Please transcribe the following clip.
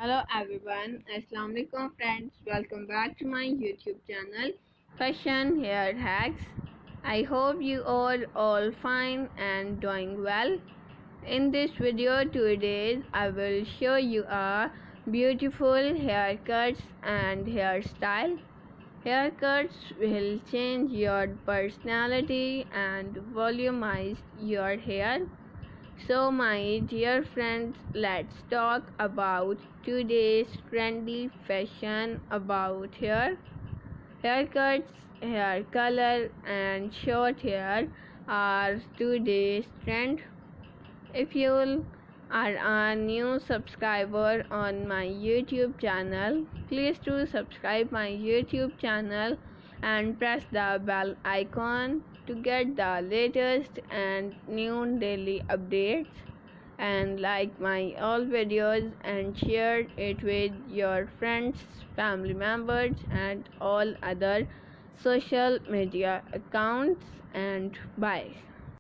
Hello everyone, Assalamu alaikum friends. Welcome back to my YouTube channel, Fashion Hair Hacks. I hope you all fine and doing well. In this video today, I will show you a beautiful haircuts and hairstyle. Haircuts will change your personality and volumize your hair. So, my dear friends, let's talk about today's trendy fashion about hair. Haircuts, hair color, and short hair are today's trend. If you are a new subscriber on my YouTube channel, please do subscribe my YouTube channel and press the bell icon to get the latest and new daily updates, and like my all videos and share it with your friends, family members and all other social media accounts, and bye.